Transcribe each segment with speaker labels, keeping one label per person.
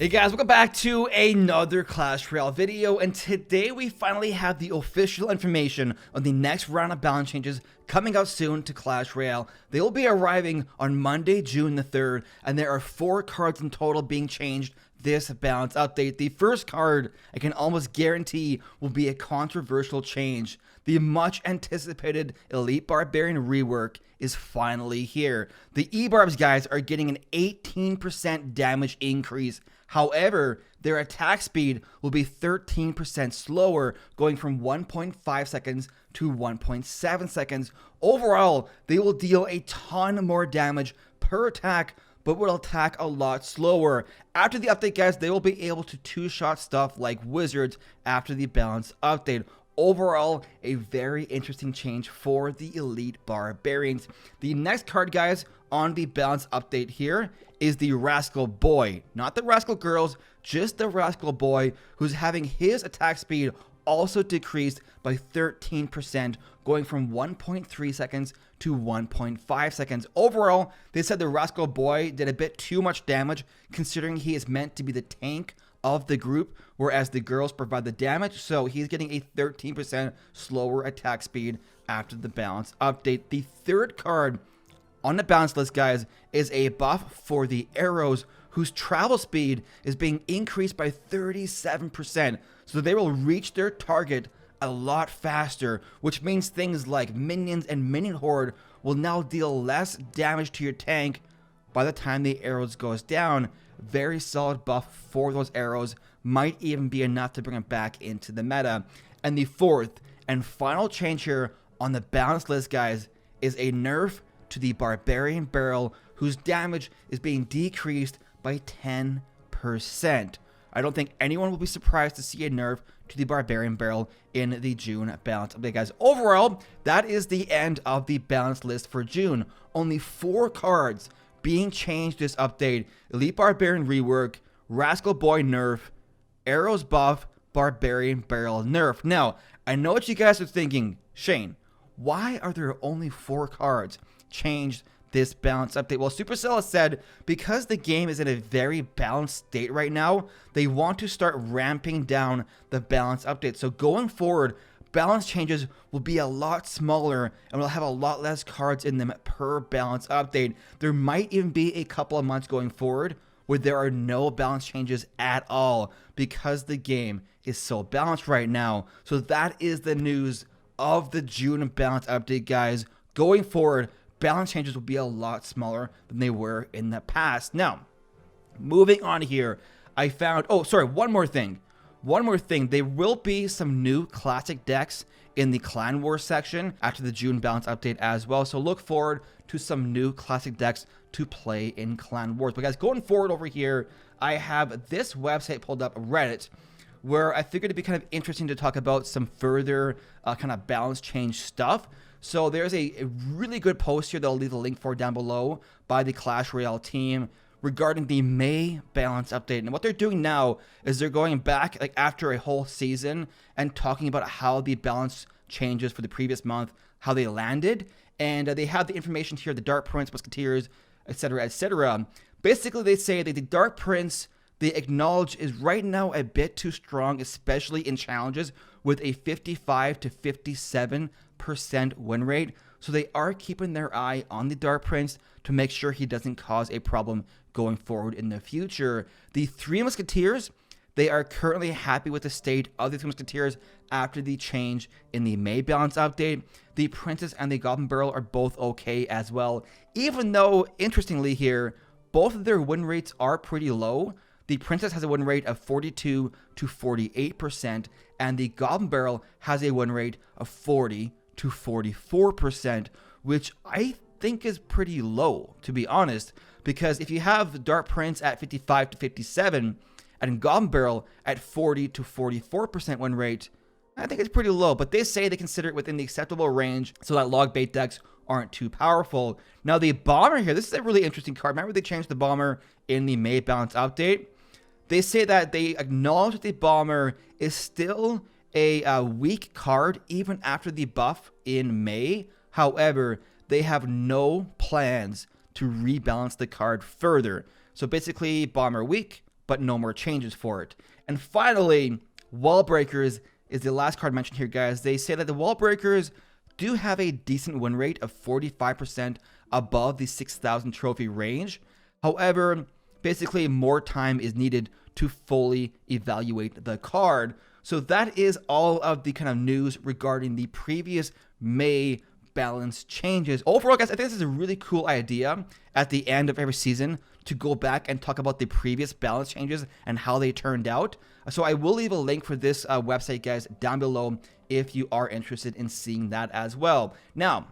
Speaker 1: Hey guys, welcome back to another Clash Royale video, and today we finally have the official information on the next round of balance changes coming out soon to Clash Royale. They will be arriving on Monday, June the 3rd, and there are 4 cards in total being changed this balance update. The first card, I can almost guarantee, will be a controversial change. The much anticipated Elite Barbarian rework is finally here. The E-Barbs guys are getting an 18% damage increase. However, their attack speed will be 13% slower, going from 1.5 seconds to 1.7 seconds. Overall, they will deal a ton more damage per attack, but will attack a lot slower. After the update, guys, they will be able to two-shot stuff like wizards after the balance update. Overall, a very interesting change for the Elite Barbarians. The next card, guys, on the balance update here is the Rascal Boy. Not the Rascal Girls, just the Rascal Boy, who's having his attack speed also decreased by 13%, going from 1.3 seconds to 1.5 seconds. Overall, they said the Rascal Boy did a bit too much damage, considering he is meant to be the tank of the group, whereas the girls provide the damage, so he's getting a 13% slower attack speed after the balance update. The third card on the balance list, guys, is a buff for the arrows, whose travel speed is being increased by 37%, so they will reach their target a lot faster, which means things like minions and minion horde will now deal less damage to your tank by the time the arrows goes down. Very solid buff for those arrows, might even be enough to bring it back into the meta. And the fourth and final change here on the balance list, guys, is a nerf to the Barbarian barrel, whose damage is being decreased by 10%. I don't think anyone will be surprised to see a nerf to the Barbarian barrel in the June balance update, guys. Overall, that is the end of the balance list for June. Only 4 cards being changed this update: Elite Barbarian rework, Rascal Boy nerf, Arrows buff, Barbarian barrel nerf. Now, I know what you guys are thinking. Shane, why are there only 4 cards changed this balance update? Well, Supercell has said because the game is in a very balanced state right now, they want to start ramping down the balance update. So going forward, balance changes will be a lot smaller and will have a lot less cards in them per balance update. There might even be a couple of months going forward where there are no balance changes at all because the game is so balanced right now. So that is the news of the June balance update, guys. Going forward, balance changes will be a lot smaller than they were in the past. Now, moving on here, I found, one more thing. There will be some new classic decks in the Clan Wars section after the June balance update as well. So look forward to some new classic decks to play in Clan Wars. But guys, going forward over here, I have this website pulled up, Reddit, where I figured it'd be kind of interesting to talk about some further kind of balance change stuff. So there's a really good post here that I'll leave the link for down below by the Clash Royale team regarding the May balance update. And what they're doing now is they're going back like after a whole season and talking about how the balance changes for the previous month, how they landed, and they have the information here, the Dark Prince, Musketeers, etc., etc. Basically, they say that the Dark Prince, they acknowledge, is right now a bit too strong, especially in challenges with a 55 to 57% win rate. So they are keeping their eye on the Dark Prince to make sure he doesn't cause a problem going forward in the future. The 3 Musketeers, they are currently happy with the state of the 3 Musketeers after the change in the May balance update. The Princess and the Goblin Barrel are both okay as well, even though, interestingly here, both of their win rates are pretty low. The Princess has a win rate of 42 to 48%, and the Goblin Barrel has a win rate of 40 to 44%, which I think is pretty low, to be honest, because if you have Dark Prince at 55 to 57 and Goblin Barrel at 40 to 44% win rate, I think it's pretty low, but they say they consider it within the acceptable range so that log bait decks aren't too powerful. Now the Bomber here, this is a really interesting card. Remember they changed the Bomber in the May balance update? They say that they acknowledge that the Bomber is still a weak card even after the buff in May. However, they have no plans to rebalance the card further. So basically, Bomber weak, but no more changes for it. And finally, Wall Breakers is the last card mentioned here, guys. They say that the Wall Breakers do have a decent win rate of 45% above the 6,000 trophy range. However, basically more time is needed to fully evaluate the card. So that is all of the kind of news regarding the previous May balance changes. Overall, guys, I think this is a really cool idea at the end of every season to go back and talk about the previous balance changes and how they turned out. So I will leave a link for this website, guys, down below if you are interested in seeing that as well. Now,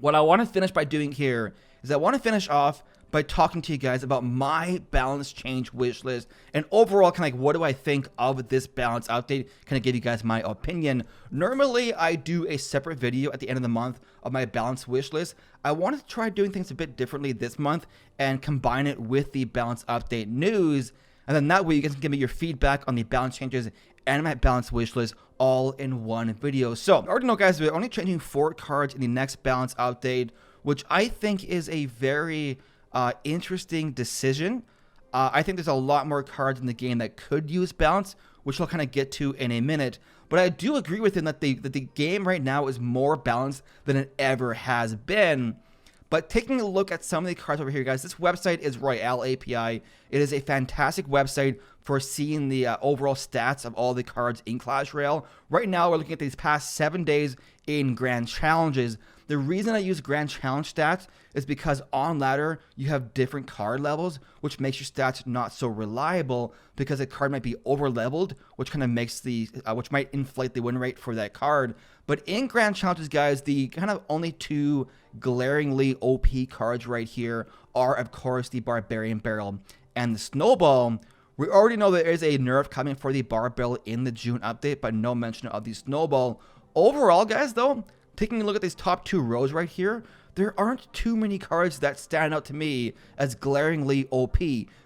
Speaker 1: what I want to finish by doing here is I want to finish off by talking to you guys about my balance change wish list and overall kind of like what do I think of this balance update. Kind of give you guys my opinion. Normally I do a separate video at the end of the month of my balance wish list. I wanted to try doing things a bit differently this month and combine it with the balance update news, and then that way you guys can give me your feedback on the balance changes and my balance wish list all in one video. So I already know, guys, we're only changing 4 cards in the next balance update, which I think is a very interesting decision. I think there's a lot more cards in the game that could use balance, which I'll kind of get to in a minute. But I do agree with him that the game right now is more balanced than it ever has been. But taking a look at some of the cards over here, guys, this website is Royale API. It is a fantastic website for seeing the overall stats of all the cards in Clash Royale. Right now, we're looking at these past 7 days in Grand Challenges. The reason I use Grand Challenge stats is because on ladder, you have different card levels, which makes your stats not so reliable because a card might be over leveled, which kind of makes the, which might inflate the win rate for that card. But in Grand Challenges, guys, the kind of only 2 glaringly OP cards right here are, of course, the Barbarian Barrel and the Snowball. We already know there is a nerf coming for the Barbell in the June update, but no mention of the Snowball. Overall, guys, though, taking a look at these top 2 rows right here, there aren't too many cards that stand out to me as glaringly OP.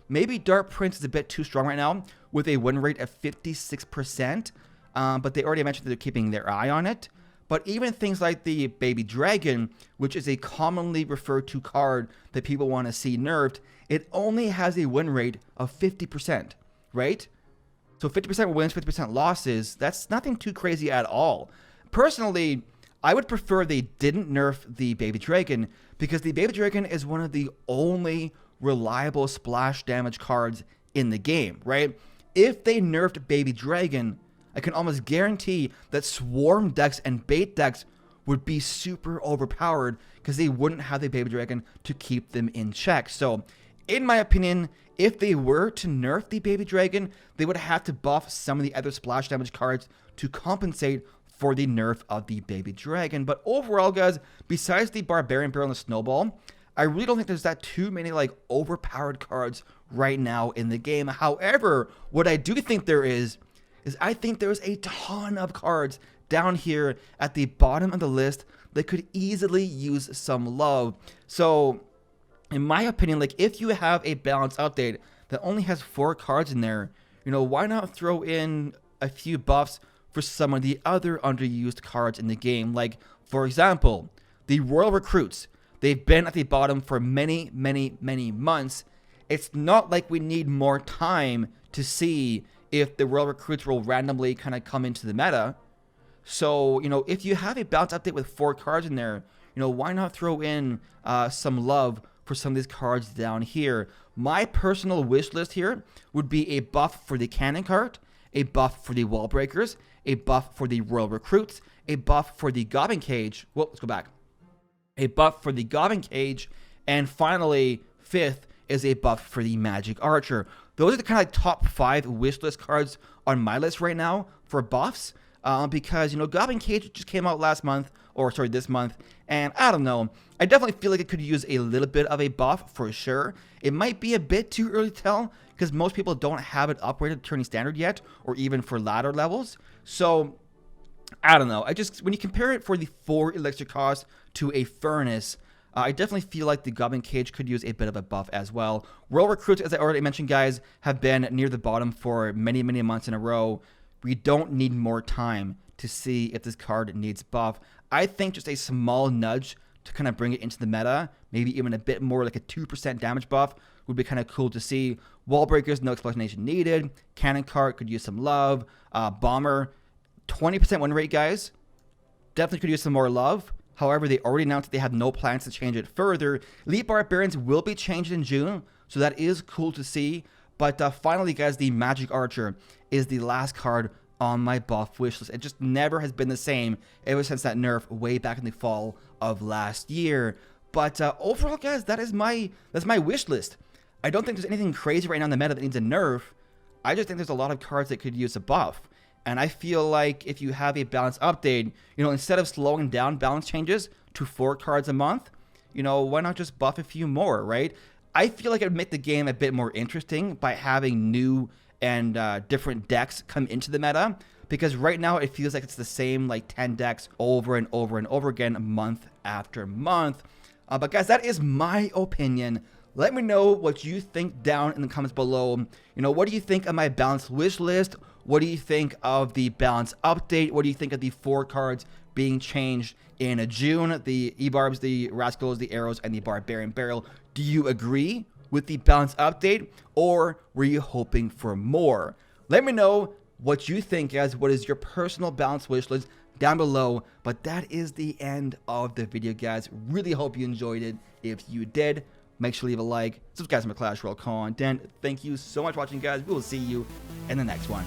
Speaker 1: Maybe Dark Prince is a bit too strong right now with a win rate of 56%, but they already mentioned that they're keeping their eye on it. But even things like the Baby Dragon, which is a commonly referred to card that people want to see nerfed, it only has a win rate of 50%, right? So 50% wins, 50% losses, that's nothing too crazy at all. Personally, I would prefer they didn't nerf the Baby Dragon because the Baby Dragon is one of the only reliable splash damage cards in the game, right? If they nerfed Baby Dragon, I can almost guarantee that Swarm decks and Bait decks would be super overpowered because they wouldn't have the Baby Dragon to keep them in check. So, in my opinion, if they were to nerf the Baby Dragon, they would have to buff some of the other splash damage cards to compensate for the nerf of the Baby Dragon. But overall, guys, besides the Barbarian Barrel and the Snowball, I really don't think there's that too many like overpowered cards right now in the game. However, what I do think there is I think there's a ton of cards down here at the bottom of the list that could easily use some love. So, in my opinion, like if you have a balance update that only has 4 cards in there, you know, why not throw in a few buffs for some of the other underused cards in the game? Like, for example, the Royal Recruits. They've been at the bottom for many, many, many months. It's not like we need more time to see if the Royal Recruits will randomly kind of come into the meta. So, you know, if you have a balance update with 4 cards in there, you know, why not throw in some love for some of these cards down here? My personal wish list here would be a buff for the Cannon card, a buff for the Wall Breakers, a buff for the Royal Recruits, a buff for the Goblin Cage. Well, let's go back. A buff for the Goblin Cage, and finally, 5th is a buff for the Magic Archer. Those are the kind of like top 5 wish list cards on my list right now for buffs. Because, you know, Goblin Cage just came out this month, and I don't know. I definitely feel like it could use a little bit of a buff for sure. It might be a bit too early to tell because most people don't have it upgraded to turning standard yet, or even for ladder levels. So, I don't know. When you compare it for the 4 elixir cost to a Furnace, I definitely feel like the Goblin Cage could use a bit of a buff as well. Royal Recruits, as I already mentioned, guys, have been near the bottom for many, many months in a row. We don't need more time to see if this card needs buff. I think just a small nudge to kind of bring it into the meta. Maybe even a bit more, like a 2% damage buff would be kind of cool to see. Wall breakers, no explanation needed. Cannon cart could use some love. Bomber, 20% win rate, guys. Definitely could use some more love. However, they already announced that they have no plans to change it further. Elite Barbarians will be changed in June, so that is cool to see. But finally, guys, the Magic Archer is the last card on my buff wishlist. It just never has been the same ever since that nerf way back in the fall of last year. But overall, guys, that's my wish list. I don't think there's anything crazy right now in the meta that needs a nerf. I just think there's a lot of cards that could use a buff. And I feel like if you have a balance update, you know, instead of slowing down balance changes to 4 cards a month, you know, why not just buff a few more, right? I feel like it would make the game a bit more interesting by having new and different decks come into the meta, because right now it feels like it's the same like 10 decks over and over and over again month after month. But guys, that is my opinion. Let me know what you think down in the comments below. You know, what do you think of my balanced wish list? What do you think of the balance update? What do you think of the 4 cards being changed in June? The E-Barbs, the Rascals, the Arrows, and the Barbarian Barrel. Do you agree with the balance update, or were you hoping for more? Let me know what you think, guys. What is your personal balance wish list down below? But that is the end of the video, guys. Really hope you enjoyed it. If you did, make sure to leave a like, subscribe to my Clash Royale content. Thank you so much for watching, guys. We will see you in the next one.